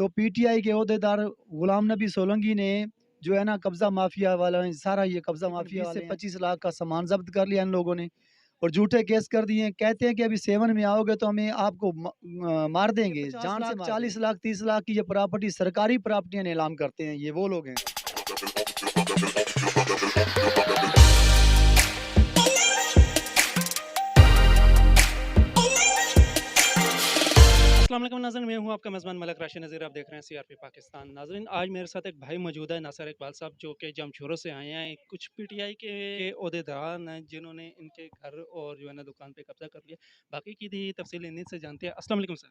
तो पीटीआई के ओहदेदार गुलाम नबी सोलंकी ने जो है ना कब्ज़ा माफिया वाला है, सारा ये कब्ज़ा माफिया 20 से 25 लाख का सामान ज़ब्त कर लिया इन लोगों ने और झूठे केस कर दिए हैं। कहते हैं कि अभी सेवन में आओगे तो हमें आपको मार देंगे, जान से मार 40 लाख 30 लाख की ये प्रॉपर्टी सरकारी प्रॉपर्टियां नीलाम करते हैं, ये वो लोग हैं। अस्सलाम वालेकुम नाज़रीन, मैं हूं आपका मेज़बान मलक राशिद नज़ीर। आप देख रहे हैं सीआरपी पाकिस्तान। नाज़रीन, आज मेरे साथ एक भाई मौजूद है, नासिर इकबाल साहब, जो कि जमशोरों से आए हैं। कुछ पीटीआई के ओहदेदार हैं जिन्होंने इनके घर और जो है ना दुकान पे कब्जा कर लिया। बाकी की दी तफसील इन्हीं से जानते हैं। अस्सलाम वालेकुम सर।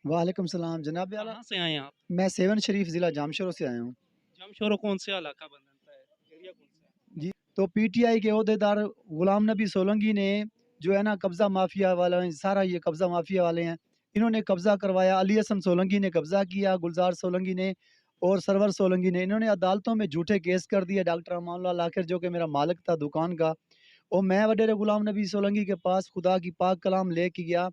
वालेकुम सलाम जनाब आला। कहाँ से आए हैं आप? मैं सेवन शरीफ ज़िला जामशोरों से आया हूँ। जमशोरों कौन से इलाका बनता है, एरिया कौन सा है? जी, तो पीटीआई के ओहदेदार गुलाम नबी सोलंकी ने जो है ना कब्ज़ा माफिया वाला है, सारा ये कब्ज़ा माफिया वाले हैं। इन्होंने कब्ज़ा करवाया, अली हसन सोलंकी ने कब्ज़ा किया, गुलजार सोलंकी ने और सरवर सोलंकी ने। इन्होंने अदालतों में झूठे केस कर दिए। डॉक्टर अमानुल्लाह लाखिर जो कि मेरा मालिक था दुकान का, और मैं वडेरे गुलाम नबी सोलंकी के पास खुदा की पाक कलाम लेके गया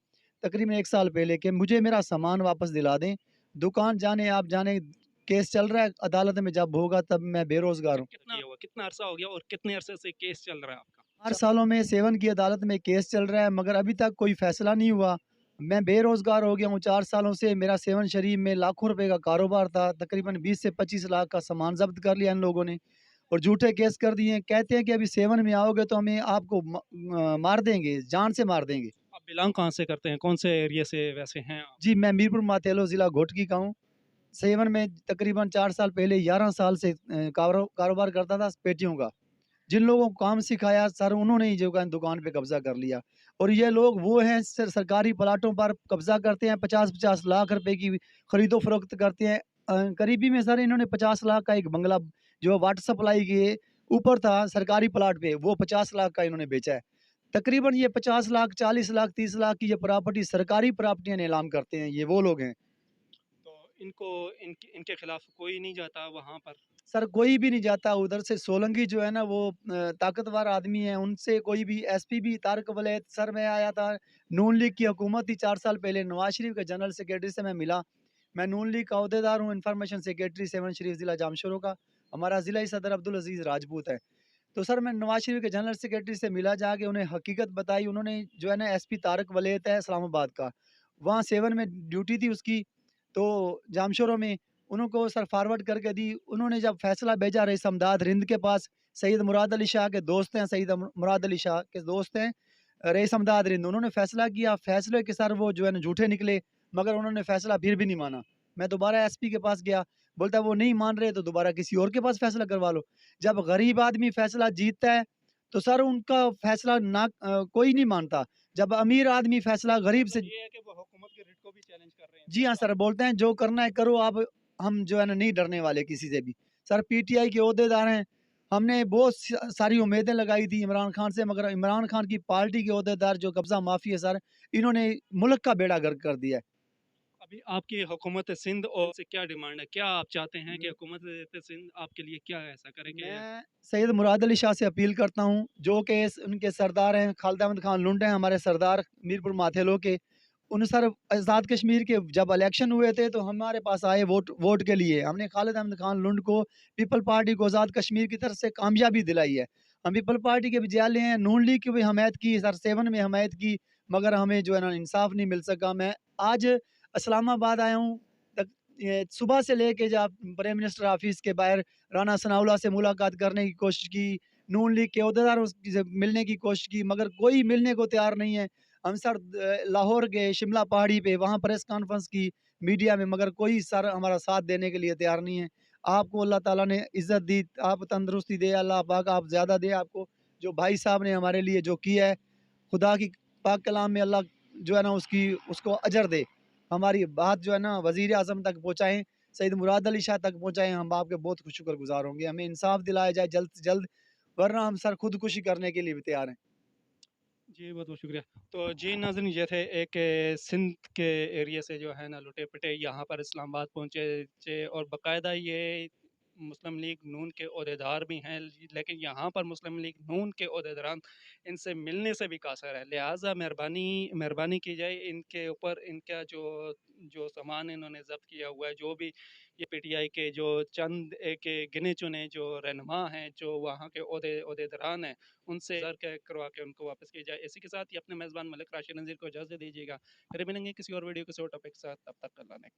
तकरीबन 1 साल पहले कि मुझे मेरा सामान वापस दिला दें। दुकान जाने आप जाने, केस चल रहा है अदालत में, जब होगा तब मैं बेरोज़गार अच्छा, हूँ। कितना अरसा हो गया और कितने अरसे से केस चल रहा है आपका? 4 सालों में सेवन की अदालत में केस चल रहा है मगर अभी तक कोई फ़ैसला नहीं हुआ। मैं बेरोज़गार हो गया हूँ 4 सालों से। मेरा सेवन शरीफ में लाखों रुपए का कारोबार था। तकरीबन 20 से 25 लाख का सामान ज़ब्त कर लिया इन लोगों ने और झूठे केस कर दिए हैं। कहते हैं कि अभी सेवन में आओगे तो हमें आपको मार देंगे, जान से मार देंगे। आप बिलोंग कहाँ से करते हैं, कौन से एरिया से वैसे हैं आप? जी, मैं मीरपुर मातेलो ज़िला घोटकी का हूँ। सेवन में तकरीबन 4 साल पहले 11 साल से कारोबार करता था पेटियों का। जिन लोगों को काम सिखाया सर उन्होंने ही जो है दुकान पे कब्ज़ा कर लिया और ये लोग वो हैं सरकारी प्लाटों पर कब्ज़ा करते हैं, 50-50 लाख रुपए की खरीदो-फरोख्त करते हैं। करीबी में सर इन्होंने 50 लाख का एक बंगला जो वाटर सप्लाई के ऊपर था सरकारी प्लाट पे, वो 50 लाख का इन्होंने बेचा है। तकरीबन ये 50 लाख, 40 लाख, 30 लाख की ये प्रॉपर्टी सरकारी प्रॉपर्टियाँ नीलाम करते हैं, ये वो लोग हैं। तो इनको इनके खिलाफ कोई नहीं जाता वहाँ पर? सर कोई भी नहीं जाता उधर से। सोलंकी जो है ना वो ताकतवर आदमी है, उनसे कोई भी एसपी भी तारक वलैत सर मैं आया था। नून लीग की हुकूमत थी 4 साल पहले, नवाज शरीफ के जनरल सेक्रेटरी से मैं मिला। मैं नून लीग का अहदेदार हूँ, इन्फॉर्मेशन सेक्रेटरी सेवन शरीफ ज़िला जामशोरों का। हमारा ज़िला सदर अब्दुल अजीज़ राजपूत है। तो सर मैं नवाज शरीफ के जनरल सेक्रेटरी से मिला, जाके उन्हें हकीकत बताई। उन्होंने जो है ना एसपी तारक वलैत है इस्लामाबाद का, वहाँ सेवन में ड्यूटी थी उसकी, तो जामशोरों में उनको सर फॉरवर्ड करके दी। उन्होंने जब फैसला भेजा रईस अमदाद रिंद के पास, सैयद मुराद अली शाह के दोस्त हैं, सैयद मुराद अली शाह के दोस्त हैं रईस अमदाद रिंद। उन्होंने फैसला किया, फैसले के सर वो जो है ना झूठे निकले, मगर उन्होंने फैसला फिर भी नहीं माना। मैं दोबारा एसपी के पास गया, बोलता है वो नहीं मान रहे तो दोबारा किसी और के पास फैसला करवा लो। जब गरीब आदमी फैसला जीतता है तो सर उनका फैसला ना कोई नहीं मानता। जब अमीर आदमी फैसला गरीब से, मतलब ये है कि वो हुकूमत के रिट को भी चैलेंज कर रहे हैं, जी सही हाँ बात सर, बोलते हैं जो करना है करो आप, हम जो है ना नहीं डरने वाले किसी से भी। सर पीटीआई के ओहदेदार हैं, हमने बहुत सारी उम्मीदें लगाई थी इमरान खान से, मगर इमरान खान की पार्टी के ओहदेदार जो कब्जा माफी है सर, इन्होंने मुल्क का बेड़ा गर्क कर दिया है। है। अभी आपकी हुकूमत सिंध और से क्या डिमांड है, क्या आप चाहते हैं कि हुकूमत सिंध आपके लिए क्या ऐसा करे कि? मैं सैयद मुराद अली शाह से अपील करता हूँ, जो कि उनके सरदार हैं खालिद अहमद खान लुंड हैं, हमारे सरदार मीरपुर माथेलो के। उन सर आज़ाद कश्मीर के जब इलेक्शन हुए थे तो हमारे पास आए वोट वोट के लिए। हमने खालिद अहमद खान लुंड को, पीपल पार्टी को आज़ाद कश्मीर की तरफ से कामयाबी दिलाई है। हम पीपल पार्टी के विजयालय हैं, नून लीग की भी हमायत की, सर सेवन में हमायत की, मगर हमें जो है ना इंसाफ नहीं मिल सका। मैं आज इस्लामाबाद आया हूँ, सुबह से लेके जब प्राइम मिनिस्टर ऑफिस के बाहर राना सनाउल्लाह से मुलाकात करने की कोशिश की, नून लीग के अहदेदारों से मिलने की कोशिश की, मगर कोई मिलने को तैयार नहीं है। हम सर लाहौर गए, शिमला पहाड़ी पे, वहाँ प्रेस कॉन्फ्रेंस की मीडिया में, मगर कोई सर हमारा साथ देने के लिए तैयार नहीं है। आपको अल्लाह ताला ने इज़्ज़त दी, आप तंदुरुस्ती दे अल्लाह पाक, आप ज़्यादा दे आपको। जो भाई साहब ने हमारे लिए जो किया है, खुदा की पाक कलाम में अल्लाह जो है ना उसको अजर दे। हमारी बात जो है ना वज़ीर आज़म तक पहुँचाएँ, सैयद मुराद अली शाह तक पहुँचाएँ, हम आपके बहुत शुक्रगुज़ार होंगे। हमें इंसाफ दिलाया जाए जल्द से जल्द, वरना हम सर खुदकुशी करने के लिए भी तैयार हैं। जी, बहुत बहुत शुक्रिया। तो जी नाज़रीन, ये थे एक सिंध के एरिया से जो है ना लुटे पिटे यहाँ पर इस्लामाबाद पहुँचे थे और बाकायदा ये मुस्लिम लीग नून के ओहदेदार भी हैं, लेकिन यहाँ पर मुस्लिम लीग नून के ओहदेदारान इनसे मिलने से भी कासर है। लिहाजा मेहरबानी मेहरबानी की जाए, इनके ऊपर इनका जो जो सामान इन्होंने ज़ब्त किया हुआ है, जो भी ये पीटीआई के जो चंद के गिने चुने जो रहनुमा हैं, जो वहाँ के ओहदेदारान हैं, उनसे ज़र करवा के उनको वापस किया जाए। इसी के साथ ही अपने मेज़बान मलिक राशिद नज़ीर को इजाज़त दीजिएगा। फिर मिलेंगे किसी और वीडियो किसी और टॉपिक के साथ, तब तक अल्लाह ने